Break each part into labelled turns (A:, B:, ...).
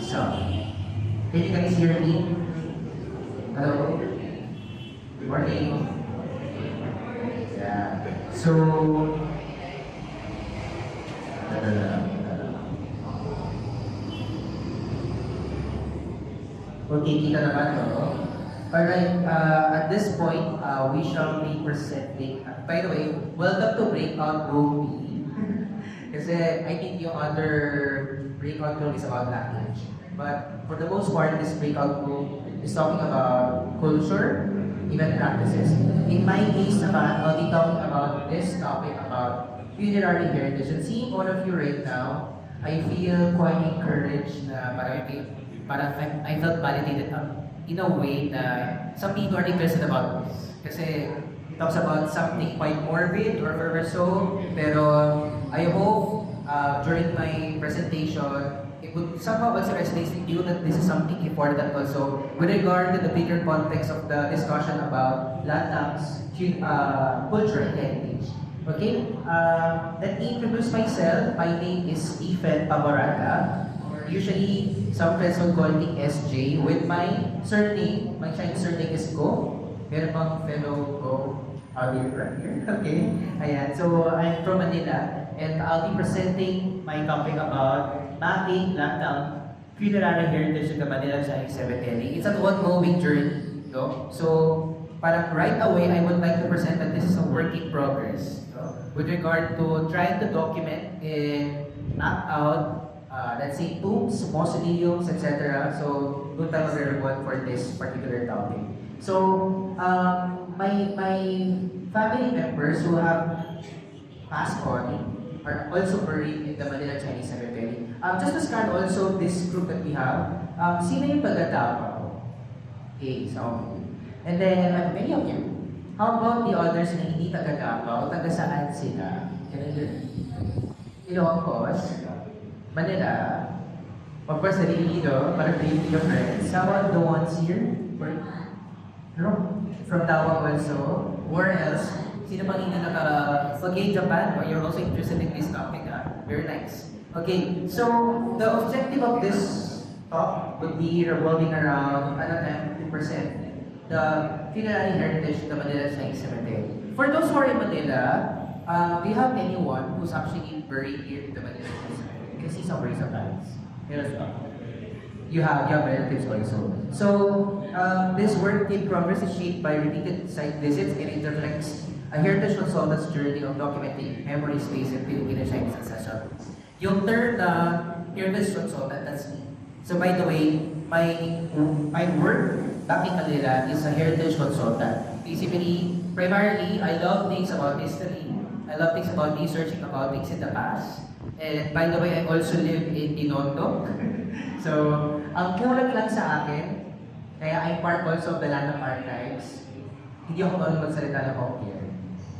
A: So, can you guys hear me? Hello? Good morning. Yeah. So, okay, kita naman, no? Alright, at this point, we shall be presenting, by the way, welcome to Breakout Room B. Kasi I think yung other breakout room is about language. But for the most part, this breakout room is talking about culture, even practices. In my case naman, I'll be talking about this topic about funerary heritage. And seeing all of you right now, I feel quite encouraged na parang I felt validated in a way na some people are interested about this. Kasi it talks about something quite morbid or whatever so, pero I hope during my presentation, it would somehow also resonate with you that this is something important also with regard to the bigger context of the discussion about Latam's culture and heritage. Okay, let me introduce myself. My name is Stephen Pamorata. Usually, some friends will call me SJ. With my surname, my Chinese surname is Go. Meron bang fellow Go out here right here? Okay. Ayan. So, I'm from Manila. And I'll be presenting my topic about mapping Latam funerary heritage of the Manila Chinese Cemetery. It's an ongoing journey. No? So, parang right away, I would like to present that this is a work in progress. No? With regard to trying to document and map out let's say tombs, mausoleums, etc. So, good time available for this particular topic. So, my family members who have passed on are also buried in the Manila Chinese Cemetery. Just to scan also this group that we have, sino yung taga Davao? Okay, so, and then many of you. How about the others na hindi taga Davao? Taga saan sila? Can I hear? Ilocos, Manila, of course, Iloilo, para create your friends. How about the ones here? From Davao also. Where else? Sino pang hindi okay, Japan, or you're also interested in this topic, very nice. Okay, so the objective of this talk would be revolving around, 10% the funerary heritage of the Manila Chinese Cemetery. For those who are in Manila, do you have anyone who's actually buried here in the Manila Chinese Cemetery? You can see some rays of hands. You have relatives also. So, this work in progress is shaped by repeated site visits and it reflects a heritage consultant's journey of documenting memory space and Filipino Chinese ancestral. Yung term na heritage consultant, that's me. So by the way, my work back in Manila is a heritage consultant. Basically, primarily, I love things about history. I love things about researching about things in the past. And by the way, I also live in Binondo. So, ang kulang lang sa akin, kaya I'm part also of the Landmark Archives, hindi ako marunong magsalita ng Hokkian.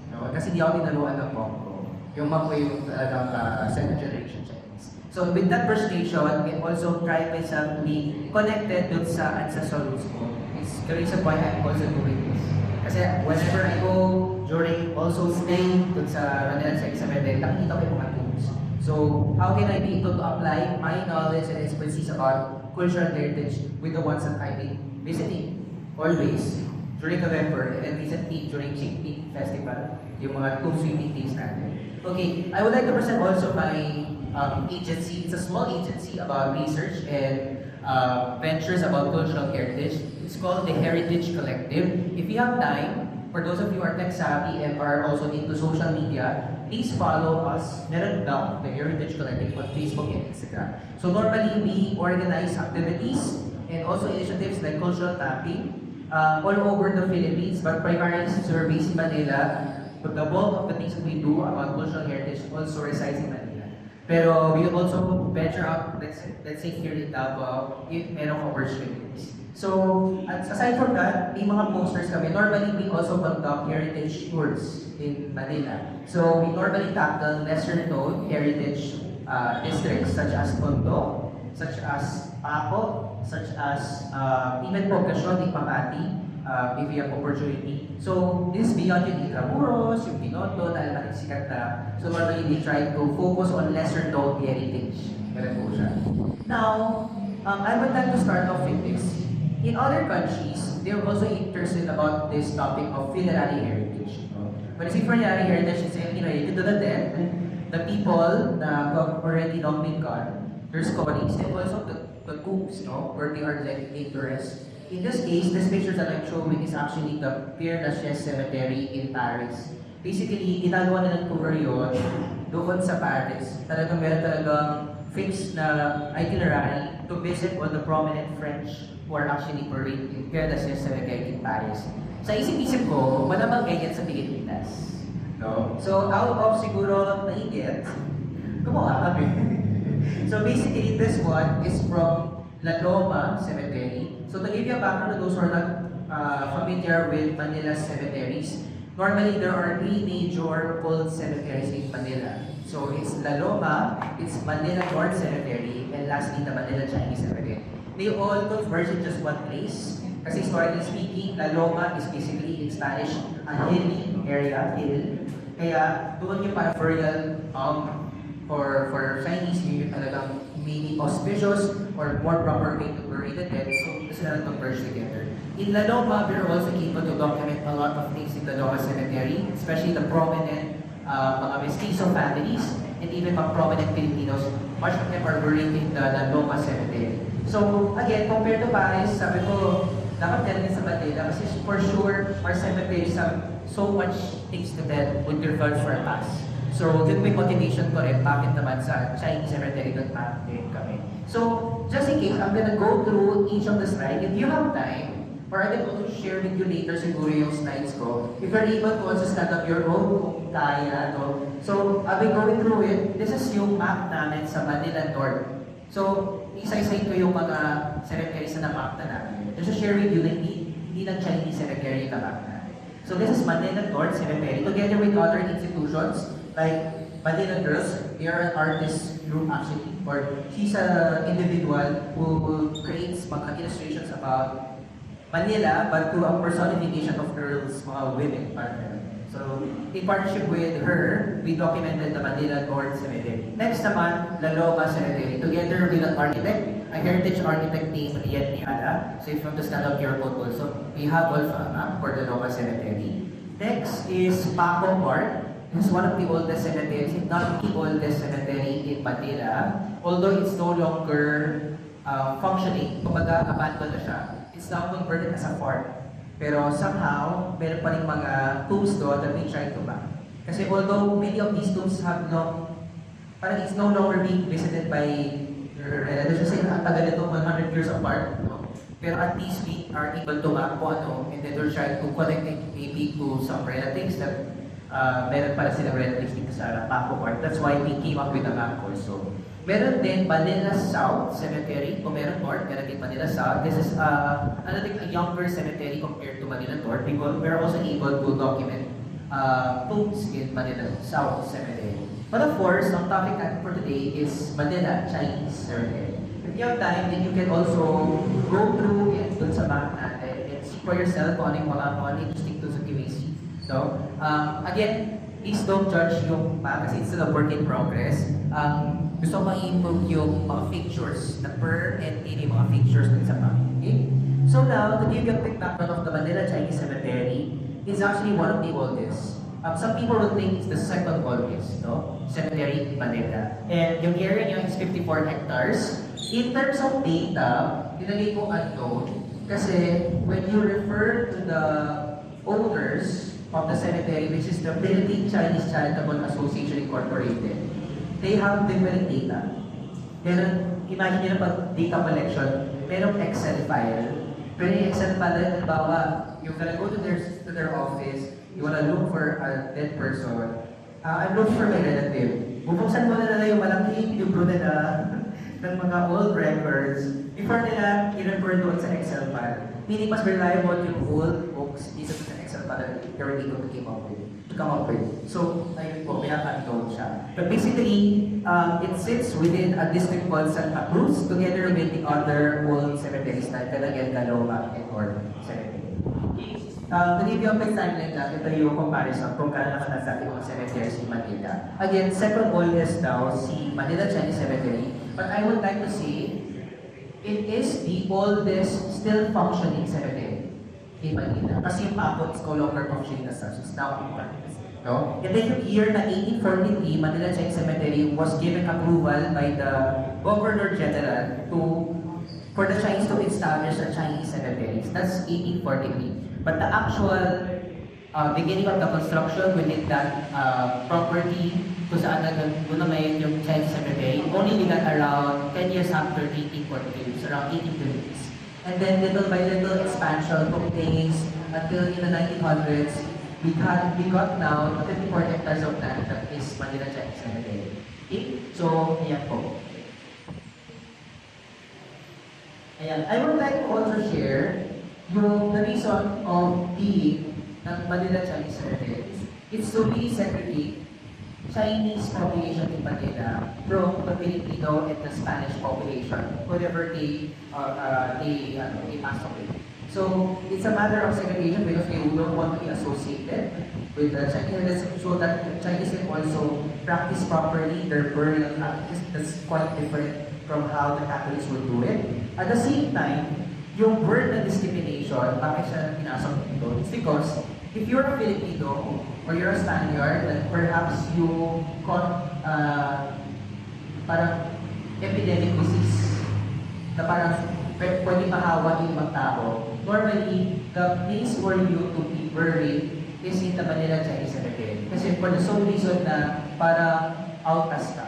A: No? Kasi hindi ako tinaluan ng Pongko. Yung mako yung talagang second generation Chinese. So with that frustration, I also try myself to be connected dun sa ancestral roots ko. It's the reason why I'm also doing this. Kasi whenever I go, during also staying dun sa Manila Chinese Cemetery, nakikita ko yung mga tombs. So how can I be able to apply my knowledge and expertise about cultural heritage with the ones that I've been visiting always during November and then recently during Chickpea Festival, yung mga tomb sweeping days natin. Okay, I would like to present also my agency. It's a small agency about research and ventures about cultural heritage. It's called the Heritage Collective. If you have time, for those of you who are tech savvy and are also into social media, please follow us. Meron daw the Heritage Collective on Facebook and Instagram. So normally we organize activities and also initiatives like cultural tapping all over the Philippines, but primarily since we're based in Manila, but the bulk of the things that we do about cultural heritage also resides in Manila. Pero we also venture out, let's say here in Davao, if merong opportunities. So, aside from that, may mga posters kami. Normally, we also conduct heritage tours in Manila. So, we normally tackle lesser known heritage districts such as Tondo, such as Paco, such as even Poblacion in Makati, if you have opportunity. So, this is beyond yung Intramuros, yung Binondo, na alam natin sikat na. So, normally, we try to focus on lesser known heritage. Ganun po siya. Now, I would like to start off with this. In other countries, they're also interested about this topic of funerary heritage. When I say funerary heritage, it's related to the dead, the people na have already long been gone. There's colleagues, and also the tombs, where they are laid to rest. In this case, this picture that I'm showing is actually the Père Lachaise Cemetery in Paris. Basically, ginagawa na ng tour yun doon sa Paris. Talagang meron talagang fixed na itinerary to visit all the prominent French who are actually buried in Père Lachaise Cemetery in Paris. Sa isip-isip ko, malamang ganyan sa Pilipinas. No? So, out of siguro naigit, gumawa kami. So basically, this one is from La Loma Cemetery. So to give you a background to those who are not familiar with Manila cemeteries, normally there are three major old cemeteries in Manila. So it's La Loma, it's Manila North Cemetery, and lastly the Manila Chinese Cemetery. They all converge in just one place. Kasi historically speaking, La Loma is basically in Spanish a hilly area, hill. Kaya doon yung para for Chinese New Year talagang maybe auspicious or more proper way to bury the dead. So gusto na converge together. In La Loma, we are also able to document a lot of things in La Loma Cemetery, especially the prominent mga mestizo families and even mga prominent Filipinos. Much of them are buried in the La Loma Cemetery. So again, compared to Paris, sabi ko, dapat din sa Manila kasi for sure, our cemeteries have so much things to tell with your regards for a past. So, yun may motivation ko rin, bakit naman sa Chinese cemetery nag-map din kami. So, just in case, I'm gonna go through each of the slides. If you have time, or I'm going to share with you later siguro yung slides ko. If you're able to also stand up your own kung kaya, no? So, I'll be going through it. This is yung map namin sa Manila North. So, isa-isa ko yung mga cemeteries na map na namin. Just to share with you na hindi ng Chinese cemetery na map namin. So, this is Manila North Cemetery together with other institutions. Like Manila Girls, they are an artist group actually, or she's an individual who creates mga illustrations about Manila, but through a personification of girls, mga women, partner. So, in partnership with her, we documented the Manila North Cemetery. Next naman, La Loma Cemetery, together with an architect, a heritage architect named Rian Niala. So, if you want to stand up your boat also, we have also a map for the Loma Cemetery. Next is Paco Park. It's one of the oldest cemeteries, if not the oldest cemetery in Manila. Although it's no longer functioning, kumbaga abandoned na siya. It's now converted as a farm. Pero somehow, meron pa rin mga tombs doon that we try to back. Kasi although many of these tombs have parang it's no longer being visited by relatives, kasi ang tagal nito 100 years apart. No? Pero at least we are able to map kung ano, and then we're trying to connect it maybe to some relatives that meron pala silang relatives dito sa Paco Park. That's why we came up with the map also. Meron din Manila South Cemetery. Kung meron North, meron din Manila South. This is another a younger cemetery compared to Manila North because we're also able to document tombs in Manila South Cemetery. But of course, ang topic natin for today is Manila Chinese Cemetery. If you have time, then you can also go through it dun sa map natin and see for yourself kung ano yung mga interesting to sa QAC. So, again, please don't judge yung map kasi it's still a work in progress. Gusto ko i-improve yung mga pictures, the per and yung mga pictures dun sa map. Okay? So now, to give you a quick background of the Manila Chinese Cemetery, it's actually one of the oldest. Some people would think it's the second oldest, cemetery in Manila. And yung area niya is 54 hectares. In terms of data, nilagay ko unknown kasi when you refer to the owners of the cemetery, which is the Philippine Chinese Charitable Association Incorporated, they have different data. Meron, imagine nyo na pag data collection, merong Excel file. Pero yung Excel file, halimbawa, you're gonna go to their office, you wanna look for a dead person, I'm looking for my relative. Bubuksan mo na yung malaking libro nila ng mga old records before nila i-refer doon sa Excel file. Meaning mas reliable yung old books dito sa Excel file that you're able to come up with. So, ayun po, may unknown siya. But basically, it sits within a district called Santa Cruz together with the other old cemeteries like Calaguel, Caloma, and North Cemetery. To give you a quick timeline na, ito yung comparison kung kailan nakanasali yung cemeteries in Manila. Again, second oldest daw si Manila Chinese Cemetery. But I would like to say, it is the oldest still functioning cemetery in Manila. Kasi yung Paco is no longer functioning as such. It's now in no? And then yung year na 1843, Manila Chinese Cemetery was given approval by the Governor General for the Chinese to establish a Chinese cemeteries. That's 1843. But the actual beginning of the construction within that property kung saan nag-gunamayad yung Chinese cemetery, only began around 10 years after 1843, so around 1820s. And then little by little expansion took place until in the 1900s, we got now 54 hectares of land that is Manila Chinese Cemetery. Okay? So, ayan po. Ayan. I would like to also share the reason of being ng Manila Chinese Cemetery. It's to really segregate Chinese population in Manila from the Filipino and the Spanish population whenever they pass away. So it's a matter of segregation because we don't want to be associated with the Chinese, so that the Chinese can also practice properly their burial practice. That's quite different from how the Catholics would do it. At the same time, yung word na discrimination, bakit siya pinasok dito? It's because if you're a Filipino or you're a Spaniard, then perhaps you caught parang epidemic disease na parang pwede mahawa yung ibang tao. Normally, the place for you to be buried is in the Manila Chinese Cemetery. Kasi for the sole reason na para outcast ka.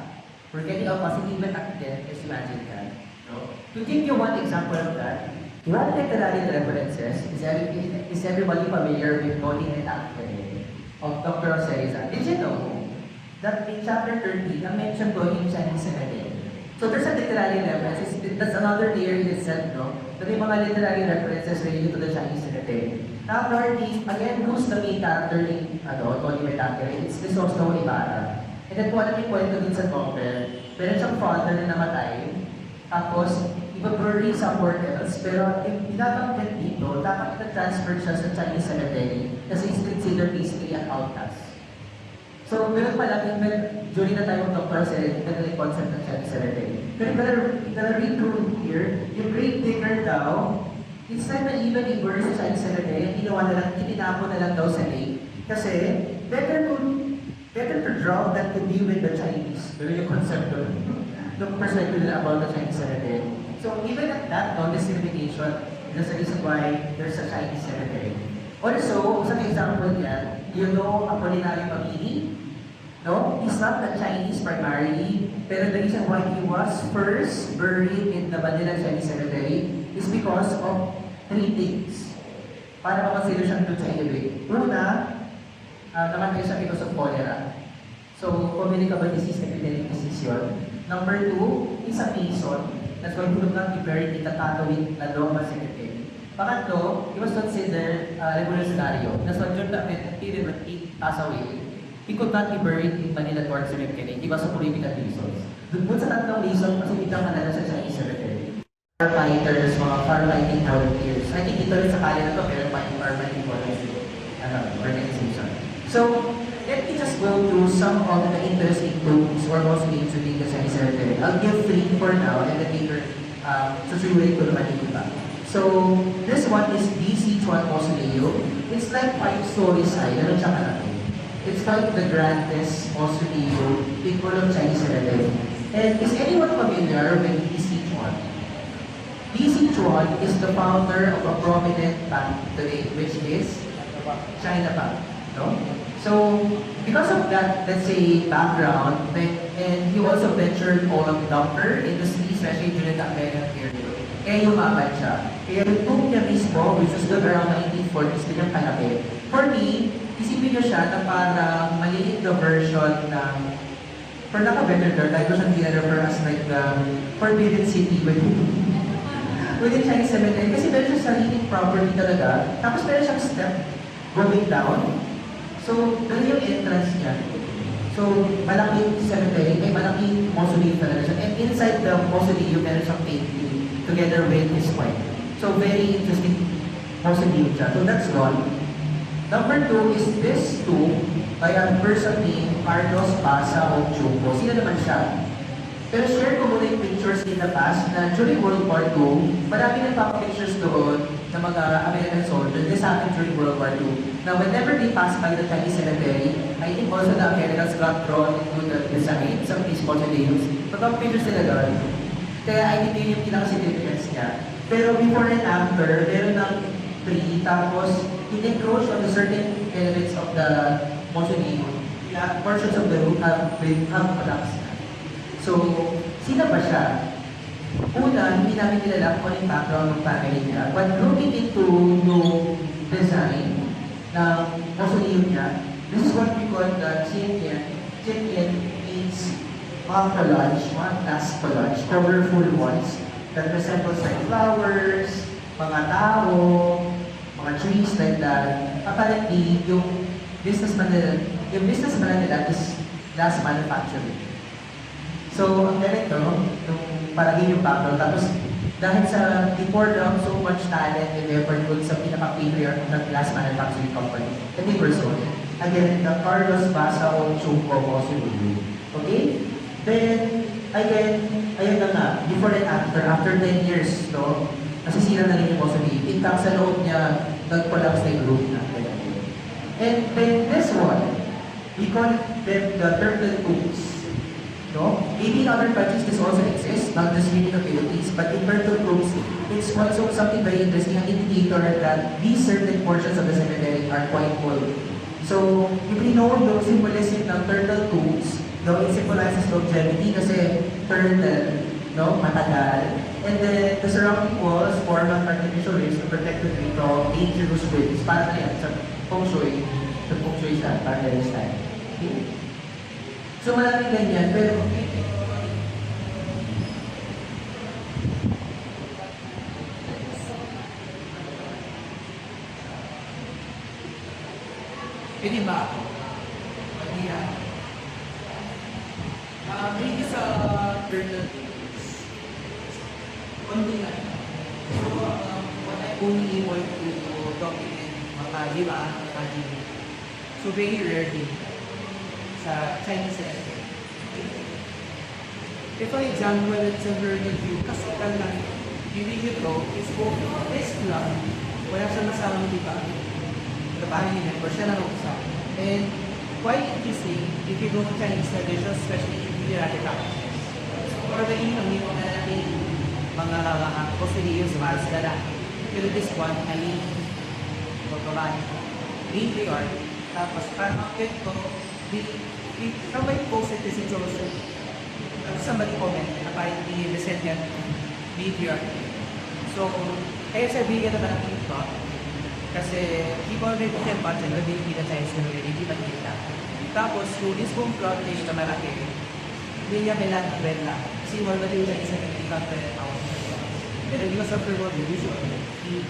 A: We're getting outcast, hindi ba active, just imagine ka. No? To give you one example of that, what literary references is everybody familiar with Body and Active of Dr. Jose Rizal? Did you know that in chapter 30, na-mention ko yung Chinese Cemetery? So there's a literary reference. That's another layer in itself, no? So may mga literary references related to the Chinese Cemetery. Now, Dorothy, again, who's the main character ni Tony Metacere? It's Crisostomo Ibarra. And then kung ano yung kwento din sa novel, meron siyang father na namatay, tapos iba-bury sa portals, pero pinatangkat dito, dapat na-transfer siya sa Chinese Cemetery kasi it's considered basically an outcast. So, meron pala, during the time of Dr. Serek, ito yung concept ng Chinese Cemetery. Pero gonna read through here, yung grave digger daw, instead na even i-bury sa Chinese Cemetery, ginawa na lang, itinapon na lang daw sa lake. Kasi, better to drown than to be with the Chinese. Pero yung concept doon, yung perspective nila about the Chinese Cemetery. So, even at that, non-discrimination, that's the reason why there's a Chinese Cemetery. Also, isang example niyan, you know Apollinario Pamini? No? He's not a Chinese primarily, pero the reason why he was first buried in the Manila Chinese Cemetery is because of 3 things. Para makonsider siyang doon sa Iloilo. Una, namatay siya because of cholera. So, communicable disease, epidemic disease yun. Number 2, he's a Mason. That's why he would not be buried in the Catholic La Loma Cemetery. Pangatlo, he was considered revolutionary. That's why during the period when he passed away, he could not be buried in Manila North Cemetery because of political reasons. Doon sa tatlong reason, kasi biglang kanala sa Chinese Cemetery. Firefighters, mga firefighting volunteers. I think dito rin sa kaya na ito, pero pa yung firefighting volunteers organization. So, let me just go through some of the interesting tombs or mausoleums within the Chinese Cemetery. I'll give 3 for now, and then later, susulit ko naman yung iba. So, this one is BC Chuan Mausoleum. It's like 5 stories high. Ganun siya kalaki. It's like the grandest mausoleum in all of Chinese Cemetery. And is anyone familiar with BC Chuan? BC Chuan is the founder of a prominent bank today, which is China Bank. No? So, because of that, let's say, background, and he also ventured on doctor industry, especially during the American period. Kaya yumaman siya. Kaya yung tomb niya mismo, which was done around 1940s, bilang kalaki. For me, isipin niyo siya na parang maliit na version ng, for lack of better term, like ko siyang refer as like the Forbidden City within Chinese Cemetery. Kasi meron siyang sariling property talaga. Tapos meron siyang step going down. So, doon yung entrance niya. So, malaking cemetery, may malaking mausoleum talaga siya. And inside the mausoleum, meron siyang painting together with his wife. So, very interesting mausoleum siya. So, that's one. Number 2 is this tomb by a person named Carlos Pasa of Chumbo. Sino naman siya? Pero share ko muna yung picture pictures in the past na during World War II, marami nagpapapictures doon ng mga American soldiers. This happened during World War II. Now, whenever they pass by the Chinese cemetery, I think also the Americans got drawn into the design, some piece mausoleums. Magpapapictures sila doon. Kaya I think yun yung pinaka-significance niya. Pero before and after, meron ng tree, tapos in-encroach on the certain elements of the mausoleum. Portions of the roof have collapsed. So, sino ba siya? Una, hindi namin nilala kung ano yung background ng family niya. But looking into yung design ng mausoleum niya, this is what we call the Chien-Tien. Chien-Tien means mga collage, mga glass collage, colorful ones that resembles like flowers, mga tao, mga trees like that. Apparently, yung businessman nila is glass manufacturing. So, ang ganito, yung paragin yung background, tapos dahil sa he poured down so much talent and effort dun sa pinaka-patriarch ng glass manufacturing company, the person, again, the Carlos Basao Chungko Mausoleum. Okay? Then, again, ayun na nga, before and after 10 years, no, nasisira na rin yung mausoleum. In fact, sa loob niya, nag-collapse na yung roof na. And then this one, we call them the turtle tombs. No? Maybe in other countries this also exists, not just really in the Philippines, but in turtle tombs, it's also something very interesting, an indicator that these certain portions of the cemetery are quite old. So, if we know yung symbolism ng turtle tombs, no, it symbolizes longevity kasi turtle, no, matagal. And then, the surrounding walls form an artificial rings to protect the tree from dangerous winds. Para na yan, sa feng shui siya, para this time. Okay? So, maraming ganyan, pero pwede ba ako? Pwede yan. Maybe sa journal konti nga. So, what I only want to document mga lima, so very rarely sa Chinese cemetery. If for example, it's a vertical view, kasi lang yung video ko is kung this lang, wala siya masamang diba? Tapahin niya, or siya lang usap. And quite interesting, if you go to Chinese tradition, especially if you have the or the inang yung mga natin, mga posilios, mas dala. Pero this one, ay babae, matriarch, tapos parang ko, somebody posted this information. Somebody commented about the descendant matriarch. So, kaya sabihin naman ang ito, kasi people already can watch and already kita Chinese community, hindi makikita. Tapos, yung isbong plot na yung malaki, hindi niya kailangan kasi normally yung isa hindi ka pero hindi masafter mo usually.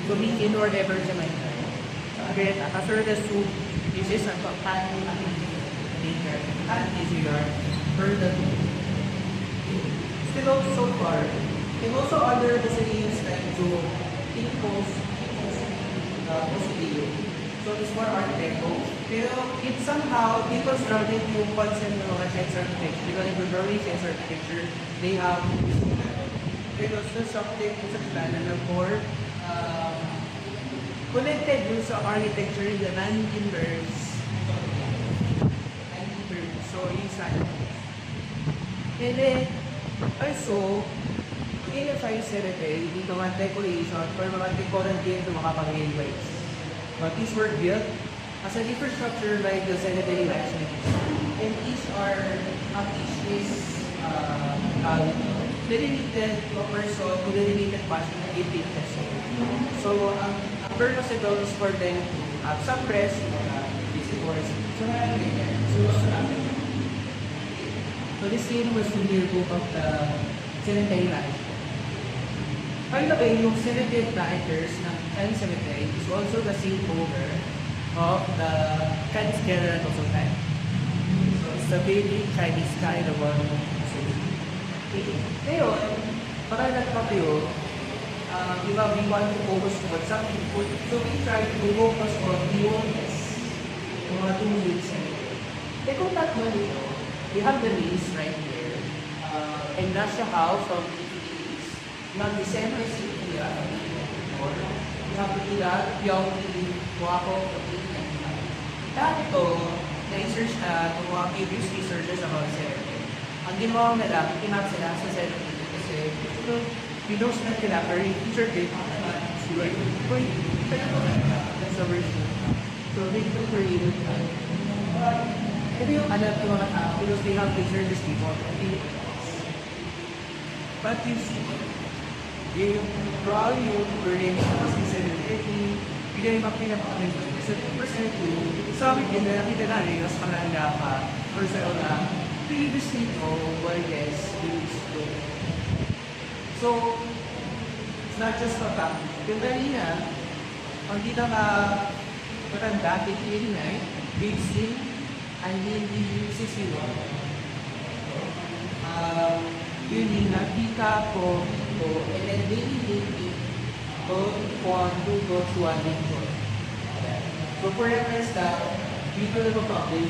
A: Gamitin or whatever siya may again, after the soup, this is a pan later, and this year, further. Still also so far, and also other facilities like to impose so it's more architectural. Pero it somehow, people struggling to concept ng mga science architecture because in the very science architecture, they have pero so something sa plan na more connected dun sa architecture in the 1900s. So, isa. And then, also, in a fire cemetery, dito mga decoration for mga quarantine to makapag-gain ways. But these were built as an infrastructure like the cemetery management. And these are, each is dedicated to a person who dedicated passion to give it testimony. So, ang purpose ito is for them to have some rest, visitors. So, this scene was from the book of the cemetery management. By the way, yung cemetery planners ng Chinese cemetery is also the same owner of the Chinese General Society. So, it's a very Chinese kind of one. Ngayon, para nagpapyo, we want to focus on something good. So we try to focus on the oldness, yung mga tumulit sa ito. Eh kung tatlo nito, we have the list right here.
B: and nasa house of nag-December City, Kapila, yung wako, dato, na-research na gumawa previous researchers about Celebrity. Ang ginawa nila, kinap sila sa Celebrity kasi pinost na nila or teacher date sila. Uy, that's a version. So they created ito yung alam ko mga tao because they have pictures these people. But you see, yung probably yung learning kasi Celebrity, hindi na yung mapinapakalit. Kasi personally, sa amin din na nakita na rin, mas malala ka, or sa una, previously ko, well, yes, so, it's not just a fact. Yung kanina, ang kita ka matanda, kitin na, basic, and hindi sisiwa. Yun yung nakita ko, and then daily, both one, two, go to one, so for reference that, dito na publish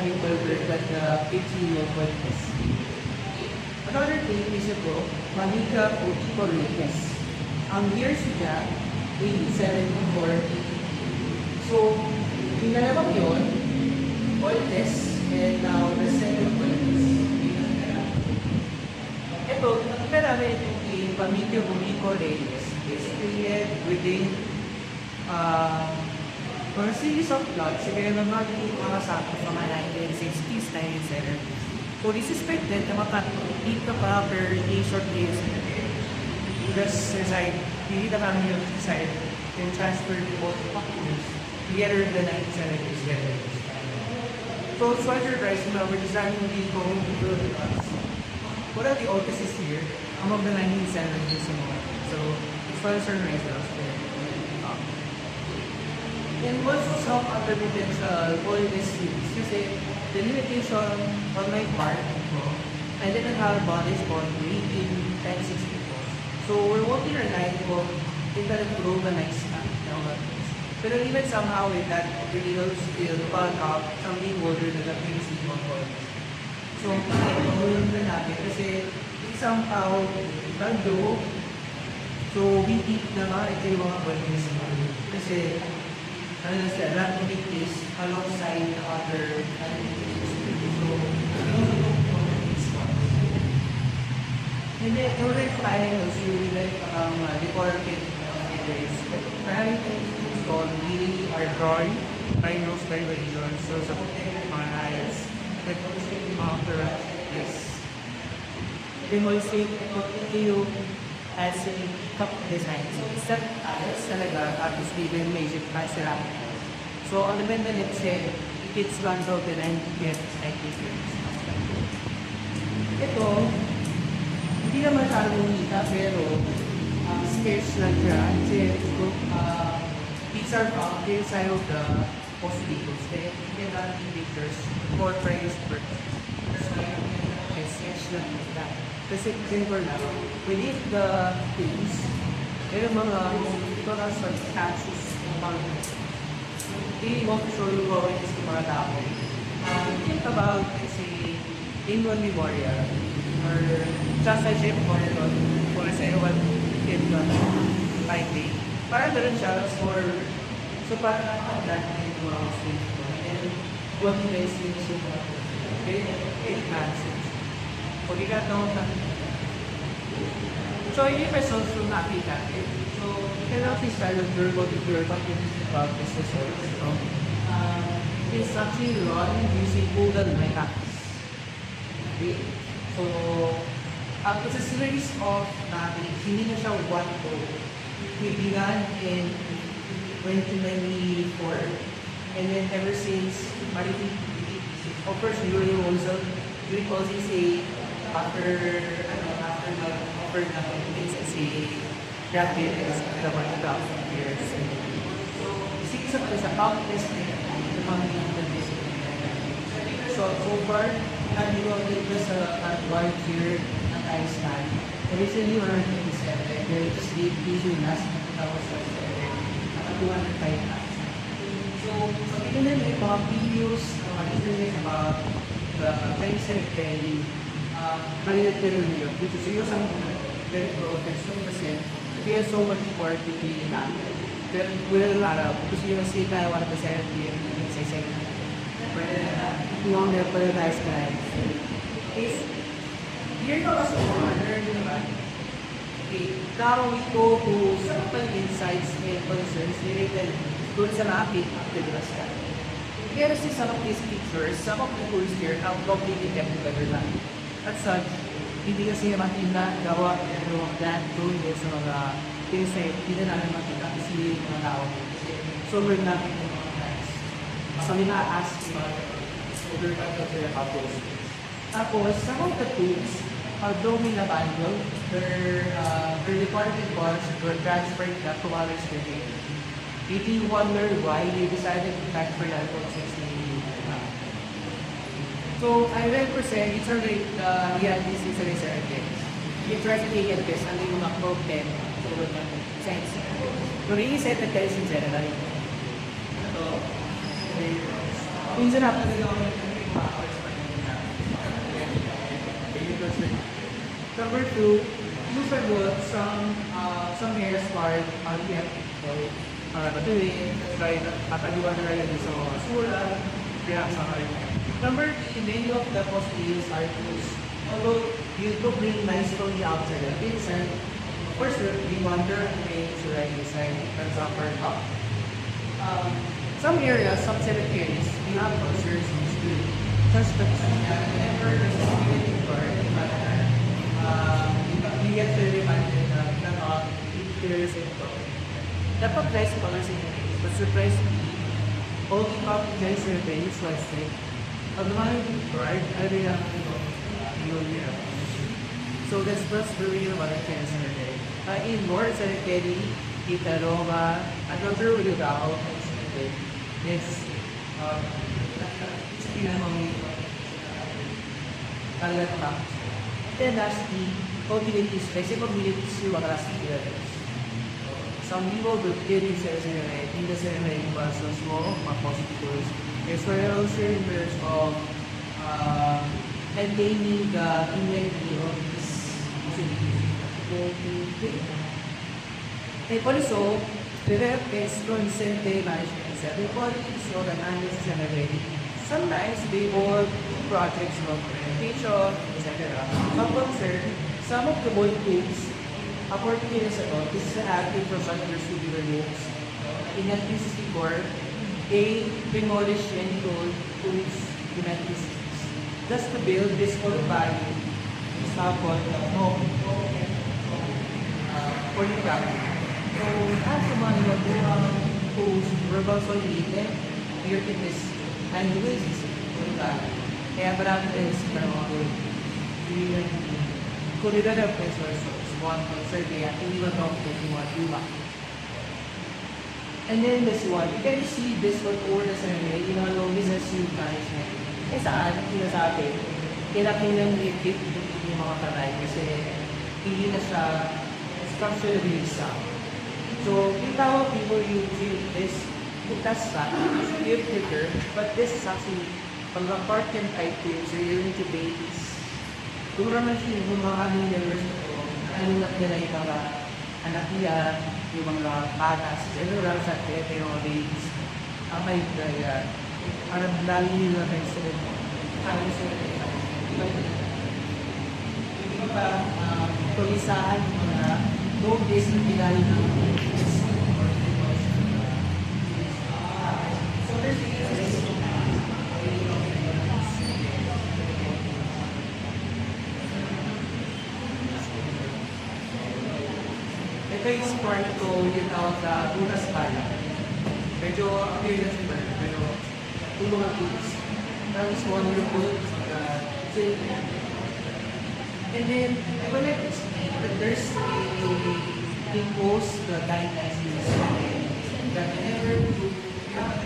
B: yung burger that the 15-year-old was. Another thing is ito, Manika Corrientes. Ang years niya, 87 So, pinalabang yun, Corrientes, and now the second Corrientes. Ito, nakita namin yung Pamilya Bumiko Reyes is created within for a series of plots, kaya naman mga sa mga 1960s, 1970s. So this is expected na makatip ka pa per a short days. Because society, hindi na kami yung society can transfer to both factors together in the 1970s. So Swagger Rice, we're designing the home to build the plots. What are the offices here? Among the 1970s and more. So Swagger Rice was there. And what's some other potential for this series? Kasi the limitation on my part, I didn't have bodies for in 10-6 people. So we're working relying on internet globalized stuff. Pero even somehow with that, we will still found out something older than the previous people for. So, tulong na natin kasi somehow, nag-do. So, we keep na nga ito yung mga bodies. Kasi, ano siya, that will take place alongside the other activities. So, and then, the other time was really like, decorative images. Marami things called really are drawing, rhinos by religion, so sa mga eyes, like, yes. Then also, ito yung as a cup design. So it's not artist talaga, artist driven magic pa sila. So on the benda let's say, kids runs out and get like this. Ito, hindi naman masyadong kita pero scarce lang siya. Kasi these are from the inside of the hospitals. They cannot be pictures for previous purpose. So it's sketch lang kita. Kasi simple lang. Within the things, meron mga mga sa statues ng hindi mo sure yung gawin sa mga tao. Think about si Inwardly Warrior or just like Shape Warrior for sa ewan in the Friday. Para doon siya for so para that in mga sweet and what guys yung super it answers. Pag ikatong so, yung results yung nakita. So, you cannot be started verbal if you're talking about this results. So, it's actually run using Google My Apps. Okay? So, it's a series of topics. Hindi na siya one go. We began in 2094 and then ever since, of course, we will also say after the si graduate is the 1,000 years. So, isa sa countless na so far, nandito dito sa one year ng Einstein. Originally, 127. There is the issue last 2007. 205,000. So, ito na yung mga videos internet about the Einstein value. maliit pero yun. Dito sa iyo sa very protection kasi we have so much more to be in. Pero will araw, gusto yung sita, 1% yung sa yung never-realized guys. If you're not as a learn naman, okay, now we go to some of the insights and concerns related dun sa natin activities ka. Pero si some of these pictures, some of the tools here are completely kept together na. At such, hindi kasi naman gawa ng that doon sa mga things na hindi na namin makita kasi mga tao. Sobrang namin yung mga guys. So, we na-ask over the couples. Tapos, some of the tools, although we na-bundle, their recorded parts were transferred na to others today. If you wonder why they decided to transfer that to 16. So, I will present, it's already, yeah, this is a research. You try to take it this, and then you knock both them. So, we're going to sense. So, really set the case in general. So, minsan na, number two, you forgot some hair smart on the episode. Patuloy, try at aliwan na rin sa mga sura, kaya sa kayo. Number three, many of the positives are tools. Although you to bring nice from the outside of the inside, for sure, we wonder and make sure right inside, for example, top. Some areas, some cemeteries, we have concerns in school. Such that whenever there's a community part, we get very reminded that there is a problem. Dapat guys, colors in the but surprise me, all the top guys surveys was like, ang mga right, I really have to go. So that's really what I can say. In North Cemetery, Itaroma, another really about is Kalata. Then lastly, communities, specific communities yung mga last years. Some people will get in the ceremony process more positive. As well as members of maintaining the immunity of this community. And also, develop a strong safety management. Everybody is organized and ready. Sometimes they hold projects of presentation, etc. Some of the volunteers according to this account, this is an active procedure to be removed. In at least before, they demolish any gold tools humanities. Thus to build this whole value is now called for the family. So, as the money of the tools were also related, here it is, and the ways is for the family. Kaya marami tayo sa mga gold. Kung nila resources, one survey at hindi mo talk to Luma. And then this one, you can see this one over the survey, business unit management. Eh saan, sinasabi, kailangan lang i-keep yung mga kanay kasi hindi na siya structurally sound. So, kita mo people using this, that's you're quicker, but this is actually pag part-time type thing, so you're into babies. Kung naman siya yung mga ano nila yung mga anak niya, yung mga patas, general sa yung mga babies. May kaya, parang lalo nila kayo sila. Ano sila hindi pa tulisahan yung mga dog days na pinali ng so there's ito yung sport ko yung tawag sa Bunas Pala. Medyo appearance ba? Pero tulong ang tools. That's wonderful. And then, I would like to explain that there's a post the guidelines is that whenever you have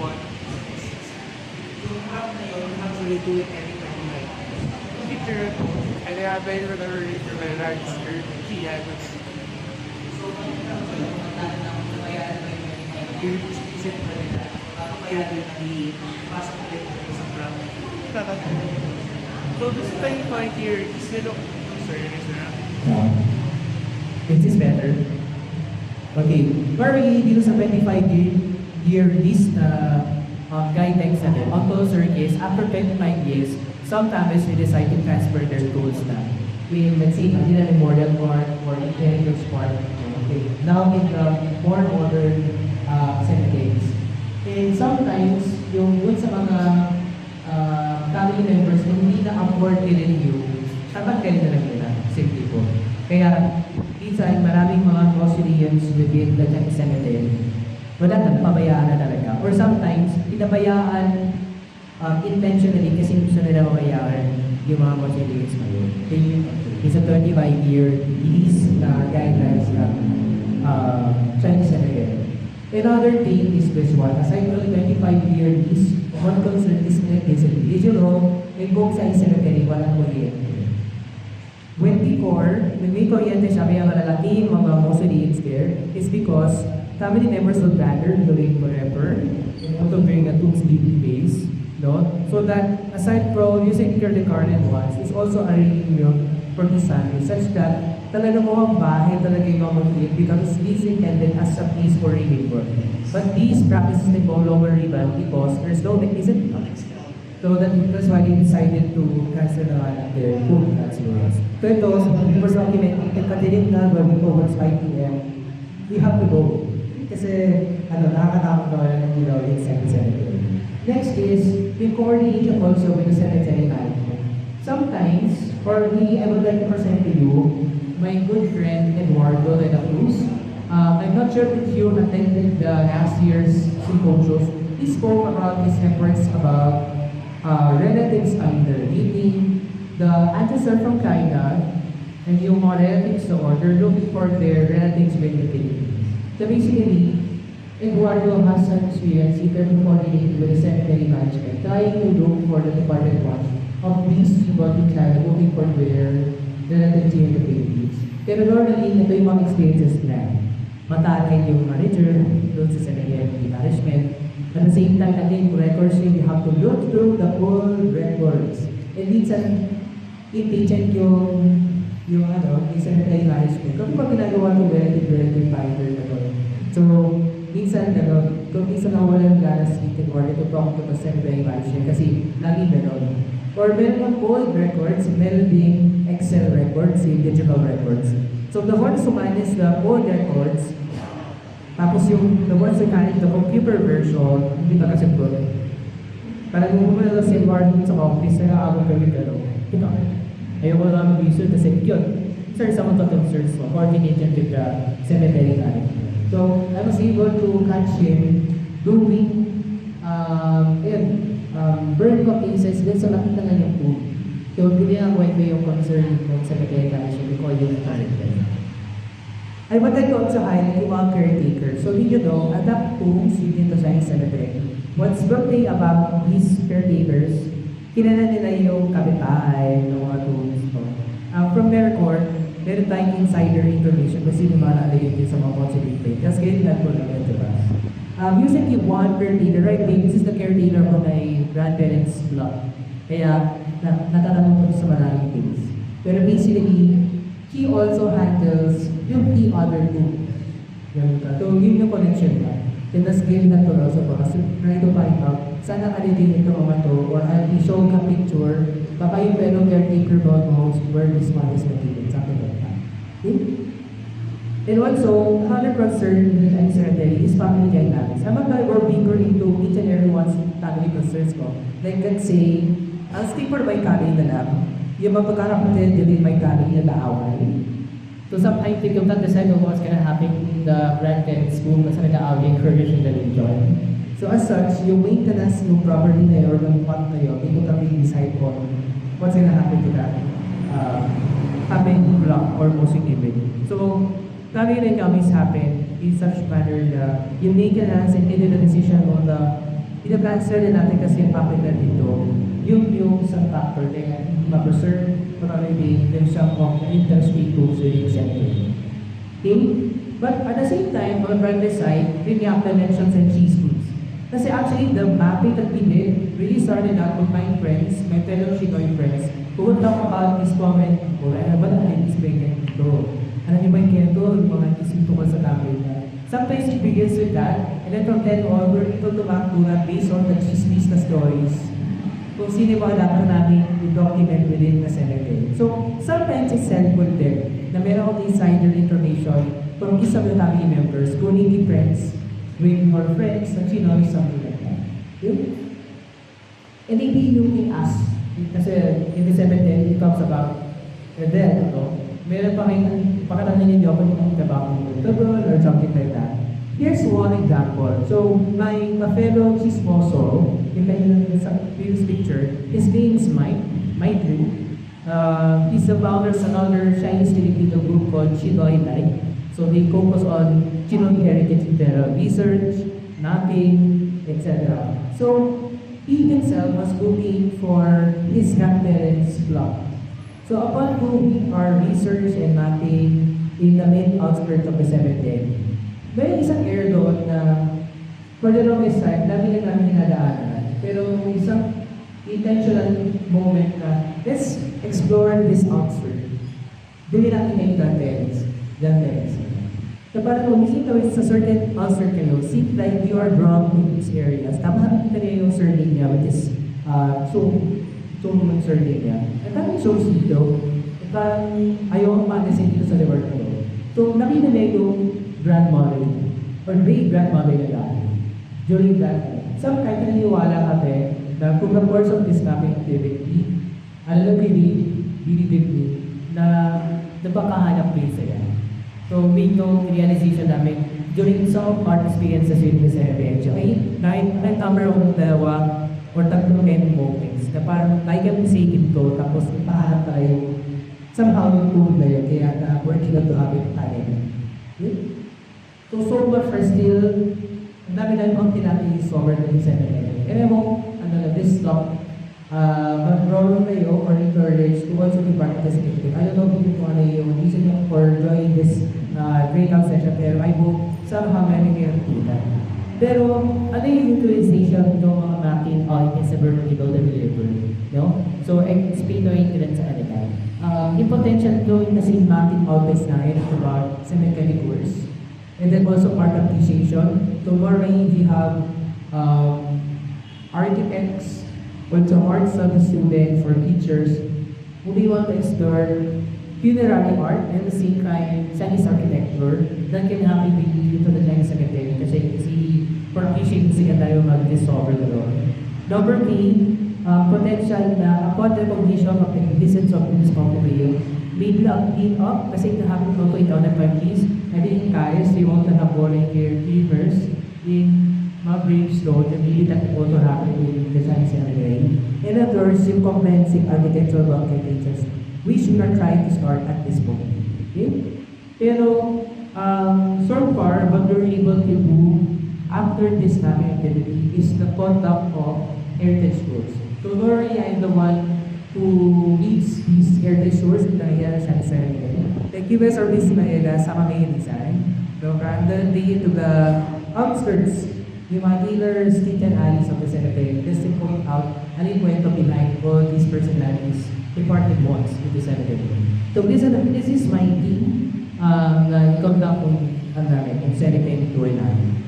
B: one, you have to actually do it every time you like. Picture ko, I have very regular my register key address. So this is 20 year still sorry, sir.
A: Is this better? Okay, normally dito sa 25-year lease na guidelines natin, on those circuits, after 25 years, sometimes we decide to transfer their tools na. We, let's say, Manila Memorial Park or Heritage Park. Okay, now in the more modern cemeteries. And sometimes, yung dun sa mga family members na hindi na-afford i-renew, tatanggalin na lang nila, simply po. Kaya, minsan, maraming mga mausoleums within the cemetery. Wala na, pabayaan na talaga. Or sometimes, pinabayaan intentionally kasi gusto nila mabayaan yung mga mausoleums ngayon. It's a 25-year lease na guidelines na Chinese cemetery. Another thing is this one, aside from the 25-year lease, one concern is individual, and kung sa cemetery, walang kuryente. When before, when may kuryente siya, may malalaking mga mausoleums there, is because family members would rather wait forever to bring a two-sleeping base, no? So that, aside from using the current ones, is also a renewal for the family, such that talaga mo ang bahay talaga yung mamaglit because this is intended as a place for remember. But these practices are no longer relevant because there's no mechanism. So that's why they decided to cancel their food restaurants. So ito, first document, katirin na when towards 5 p.m., we have to go. Kasi, nakakatakot na yung cemetery. Next is, we coordinate also with the cemetery management. Sometimes, for me, I would like to present to you my good friend Eduardo de la Cruz. I'm not sure if you attended the last year's symposium. He spoke about his efforts about relatives under meeting, the ancestor from China, and yung mga relatives to order looking for their relatives with the Philippines. So basically, Eduardo has an experience he can coordinate with the cemetery management, trying to look for the departed ones of these body child looking for their relatives in the Philippines. Pero normally, ito yung mga experiences na matakin yung manager doon sa cemetery management. At the same time, again, records you have to look through the old records. And minsan, i-check yung cemetery management. Kung pag ginagawa ng relative finder na to. So, minsan, kung minsan nawalan ganas in order to talk to the cemetery management kasi lagi gano'n. Or meron ng old records, meron ding Excel records, yung digital records. So the ones who manage the old records, tapos yung the ones who manage the computer version, hindi pa kasi good. Parang kung kumala sa environment sa office, nag-aabang kami gano'n. Ito, ayaw ko lang research kasi yun. Sir, sa mga concerns mo, coordination with the cemetery management. So I was able to catch him doing, burn cases din sa nakita nga niya po. So, hindi na ako yung concern ng cemetery management ko yung target. I wanted to also highlight yung mga caretakers. So, did you know, adapt homes dito sa cemetery. What's birthday about these caretakers, kilala nila yung kapitbahay ng mga tombs. From their record, meron tayong insider information kasi naman yun sa mga consulate page. Just getting that po lang ito ba? Usually one caretaker, right? This is the caretaker from my grandparents' block. Kaya, natanong po sa maraming things. Pero basically, he also handles yung the other two. So, yun yung connection ba? Then, that's giving that to also for us to try to find out sana kalitin ito mga to or I'll be showing a picture baka yung pero caretaker about house where this one is located. Something like that. Okay? And also, another concern in the cemetery is family dynamics. I'm not going to go deeper into each and everyone's family concerns ko. Like, let's say, I'll speak for my family na lang. Yung magpagkarapatid, yun din my family na naaway. So sometimes we can't decide on what's gonna happen in the grandparents' room kasi nag-aaway, encourage and enjoy. So as such, yung maintenance ng property na yun or ng pot na yun, ito kami decide on what's gonna happen to that having block or mosing image. So, family dynamics happen in such manner na yung maintenance and the decision on the ina-transfer din natin kasi yung property na dito, yung isang factor na ma-preserve probably yung siyang of industry tools yung center. Okay? But at the same time, on the private side, we have the mentions and cheese foods. Kasi actually, the mapping that we did really started out with my friends, my fellow Shinoy friends,
C: who will talk about this comment po, ba natin explain ito? Ano niyo ba yung kento, yung mga tungkol sa topic? Sometimes it begins with that, and then from then on, we're able to map to that based on the chismis na stories. Kung sino yung mga dapat namin i-document within the cemetery. So, sometimes it's helpful din na meron akong insider information from isa of the family members, kung hindi friends, with your friends, that you know, something like that. Yun. And maybe you can ask, kasi in the cemetery, it talks about the dead, meron pa kayong pakalanan ninyo kung yung about notable or something like that. Here's one example. So, my fellow chismoso, yung sa previous picture, his name is Mike Drew. He's a founder of another Chinese Filipino group called Chinoy Life. So, they focus on Chinoy heritage research, mapping, etc. So, he himself was looking for his grandparents' plot. So upon doing our research and mapping in the main outskirts of the cemetery, may isang area doon na for the longest time, dami na namin hinadaanan. Pero may isang intentional moment na let's explore this outskirt. Doon natin yung grandparents. So parang kung isip tawid sa certain outskirt kayo, seems like you are drawn to these areas. Tama natin yung surname niya, which is so naman surname niya. At parang shows dito, at parang ayaw ang pangasin dito sa liver ko. So nakita niya yung grandmother or great-grandmother nila during that time. Some kahit naniniwala kami na kung the course of this mapping activity, alam ko na napakahanap place yan. So we know realization namin during some of our experiences with this area. Nai-number of dalawa or tatlong moments na parang like I'm saying ito, tapos ipahanap tayo somehow yung food na yun, kaya na working on to have it tayo. So far still, ang dami na yung natin yung sober na yung cemetery. And I hope, this talk, mag-grow kayo or encourage to also be part of this activity. I don't know kung ano yung reason for joining this breakout session, pero I hope somehow many may do that. Pero ano yung utilization ng mga mapping items sa vertical delivery? No? So, explain ko yung sa kanila. Yung potential doing the same mapping items na yun about sa mechanic works. And then also part appreciation. So, normally we have architects, also art studies students for teachers who they want to explore funerary art and the same time Chinese architecture that can help you due to the Chinese cemetery kasi for appreciating sila tayo mag-discover doon. Number 3, potential na upon recognition of the existence of this population, may clean up kasi nahappy ko ito na parties. I think guys, they want to have volunteer keepers in mga gravestone and really that also happen in the Chinese cemetery. And of course, yung comprehensive architectural architectures, we should not try to start at this point. Okay? Pero, so far, what we're able to do after this mapping activity is the conduct of heritage tours. So normally, I'm the one who leads these heritage tours in the Chinese cemetery. Thank you guys for visiting Maela sa main design. So from the day to the outskirts, yung mga dealers, street and alleys of the cemetery, just to point out ano yung kwento behind all these personalities departed ones in the cemetery. So this is my team na conduct ang namin, yung cemetery tour namin.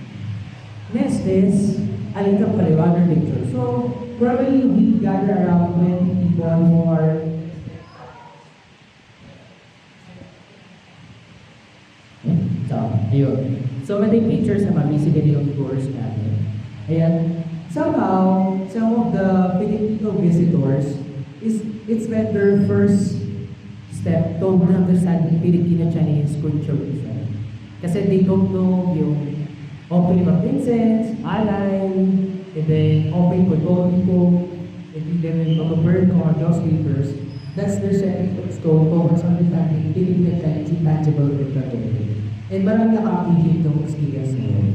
C: Next is Alikang Paliwanag picture. So probably we gather around 20 people who are ayun. So may pictures na mabisili yung tours natin. Ayan. Somehow, some of the Filipino visitors it's been their first step to understand Filipino-Chinese culture. Kasi they don't know yung opening of incense, alay, and then opening for people, and then mga bird or those papers. That's their stepping stone towards understanding Filipino-Chinese intangible culture. And marami nakaka-appreciate itong experience ngayon.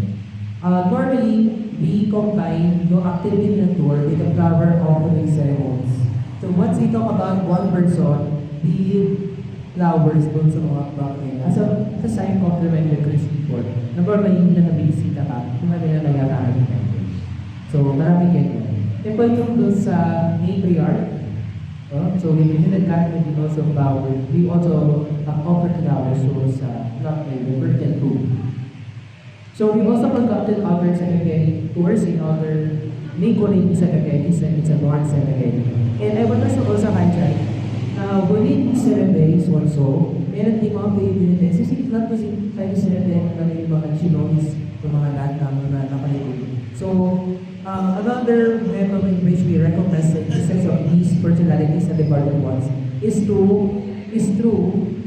C: Normally, we combine yung activity ng tour with the flower offering ceremonies. So once we talk about one person, the flowers doon sa mga property as a sign compliment the Christian people. Normally, hindi na nabisita ka, kung ano na nangyayari ng So marami ganyan. E po yung doon sa matriarch, So we didn't cut with also power. We also offered our shows not very important too. So we also conducted other secondary tours in other neighboring secondaries and it's a North secondary. And I want us to also highlight within surveys also, meron din mga pwede kasi not kasi tayo survey na yung mga chinois, yung mga latang na nakalagay. So, another method in which we recognize the existence of these personalities and departed ones is through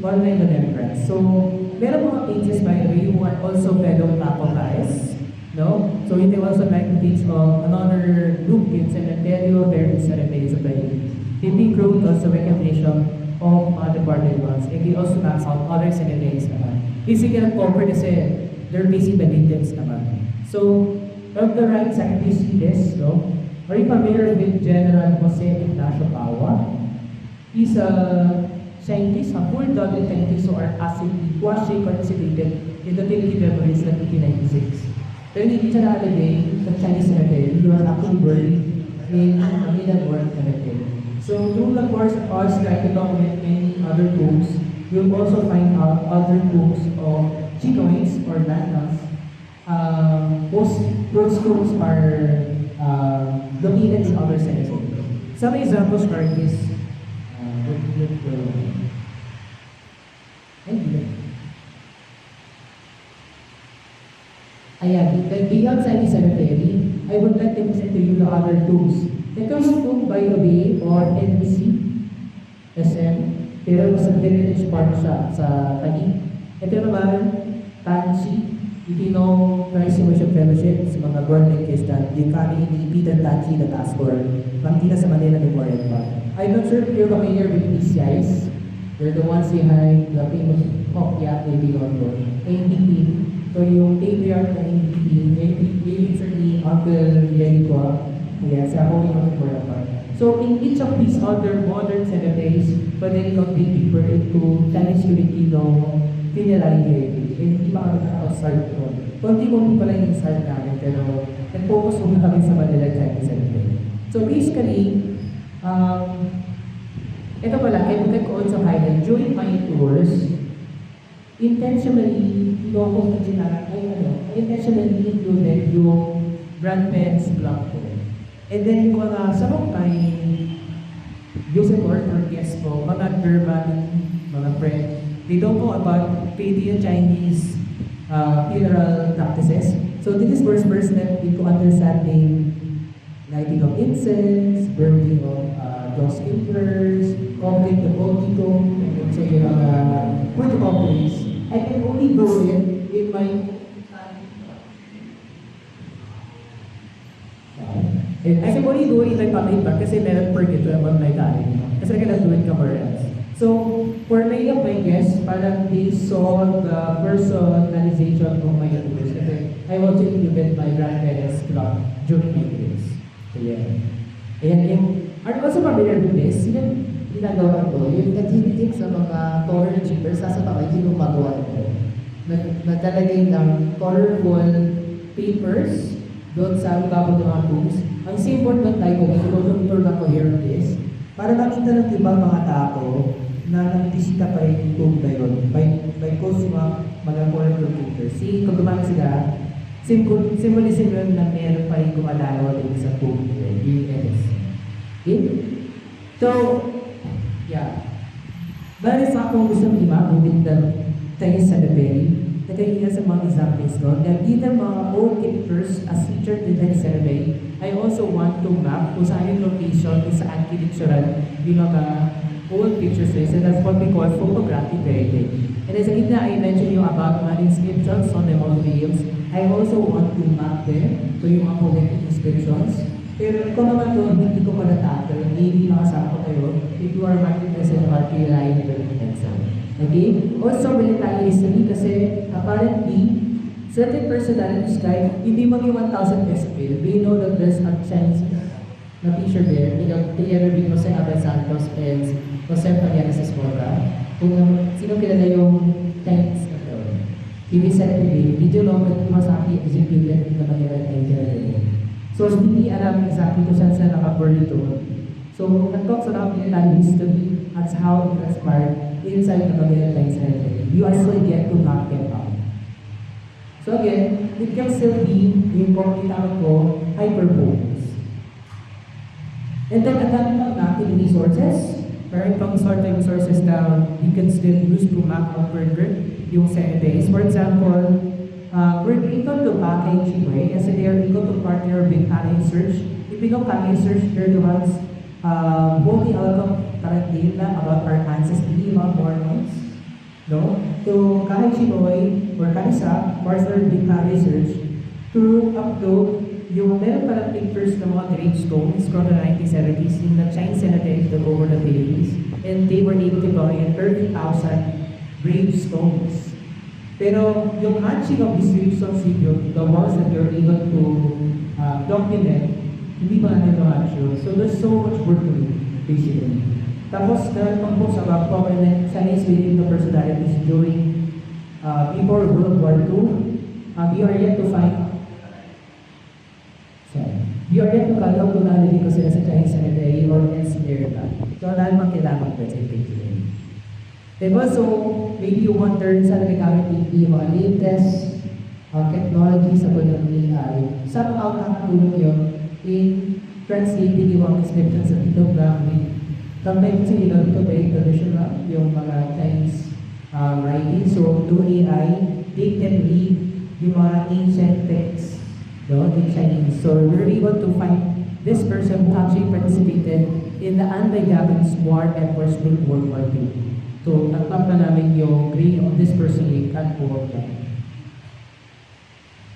C: online remembrance. So, meron mga pages by the way who are also fellow taco guys. No? So, we can also like the page of another group in Cementerio, there is surveys of the hindi growth also recognition of departed ones. And we also maps out other cemeteries naman. Basically, cover kasi they're busy benefits naman. So, on the right side, you see this, no? Are you familiar with General Jose Ignacio Paua? He's a scientist, a full-time scientist who was considered in the Philippine Revolution in 1996. Pero hindi siya nakalagay sa Chinese cemetery. He was actually buried in Manila North Cemetery. So through the course of us trying to document many other books, you'll also find out other books of Chinois or Landas. Those books are located in other cemeteries. Some examples are this. Ayan, then beyond Chinese cemetery, I would like to present to you the other tools. The first tool by the way, or NBC, SM, pero sa village part siya sa Taguig. Ito naman, Tanchi, Itino, Christ Fellowship, sa mga government Christian, yung kami iniipitan Tanchi na task force, Pangkina sa Manila Memorial Park. I'm not sure if you're familiar with these guys. They're the ones behind the famous Kopya, Baby London, ADP. So yung patriarch ng ADP, recently Uncle Yeriko, yes, sa Holy Memorial Park. So in each of these other modern cemeteries, but then not be deeper into Chinese Filipino funerary heritage. Hindi makakastart ko. Konti-konti pala yung start namin, pero nag-focus muna kami sa Manila Chinese cemetery. So basically, ito pala, I would like to also highlight, during my tours, intentionally included yung grandparents block ko. And then kung sa mga Joseph or guest po, mga German, mga friend, they don't know about Paleo Chinese funeral practices. So this is first step into understanding lighting of incense, burning of those sprinklers, complete the portico, and so yung food offerings. I can only do it in my I can only do it in my family back kasi meron per dito naman may tayo. Kasi I cannot do it somewhere else. So, for many of my guests, parang they saw the personalization of my tours. Kasi I also included my grandparents' club during my tours. So, yeah. Ayan yung, are you also familiar with this? Yung ginagawa ko, yung naghihitik sa mga color chambers, sa baka yung magawa ko. Naglalagay ng colorful papers doon sa ubabot ng mga tombs. Ang simple doon tayo kung ito na coherence para makita ng ibang mga tao na nagtisita pa rin yung tomb na yun by cause mga colorful papers. Kung gumana sila, symbolism yun na meron pa rin kumalalaw din sa tomb. Okay? So, yeah. Dahil sa akong gusto ng iba, within the Chinese cemetery, nagkakita sa mga examples doon, na either mga old pictures as featured in the survey, I also want to map kung saan yung location, kung saan kinicturan yung mga old pictures rin. So that's what we call photographic heritage. And as a gitna, I mentioned yung about mga inscriptions on the mausoleums. I also want to map them, so yung mga phonetic inscriptions. Pero kung naman doon, hindi ko malatato, hindi makasama ko kayo if you are marketing sa marketing line exam. Okay? Also, military history kasi apparently, certain personalities like, hindi maging 1,000 peso bill. We know that there's a chance na picture there, together with Jose Abel Santos and Jose Pagana Sesmorga. Kung sino kilala yung Chinese na ito. He said today, video long that Masaki executed na Manila 1999. So, hindi alam exactly kung saan sila nakaburn ito. So, it talks about Italian history at how it transpired inside the Cagayan de Cemetery. You actually get to knock them out. So again, it can still be yung pagkitawag ko, hyperbones. And then, ang dami ng active resources. Right from sorting resources down, you can still use to map out further yung cemeteries. For example, we're able to package way kasi they are able to partner with Canine Search. If we go Canine Search, they're the ones holding out of current data about our ancestry, about Mormons. No? So, Canine Chinoy or Kanisa partner with Canine Search to upload yung meron palang pictures ng mga gravestones from the 1970s in the Chinese cemetery took over the Philippines, and they were able to buy 30,000 gravestones. Pero yung hatching of these gravestones video, the ones that you're able to document, hindi pa natin ma-hatch. So there's so much work to do, basically. Tapos, nag-compose about prominent Chinese military personalities during before World War II. We are yet to find we are yet to follow kung nalili ko sila sa Chinese cemetery or ensnare lang. So, dahil mang kailangan presentation. Diba? So, maybe you wonder saan nagagamit yung mga latest technology sa pagdating ng AI. Somehow, nakatulong yun in translating yung mga descriptions sa pictography. Sometimes, sila ito very traditional yung mga Chinese writing. So, through AI, they can read yung mga ancient texts. No, in Chinese. So we're able to find this person who actually participated in the anti-Japanese war and was during World War II. So natap na namin yung grade of this person in Kanpo.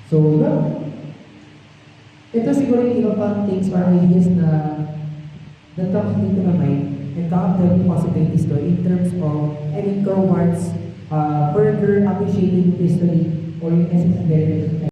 C: So ito siguro yung iba pang things or ideas na natap dito na mind and got the possibilities to in terms of any towards further appreciating history or yung essence of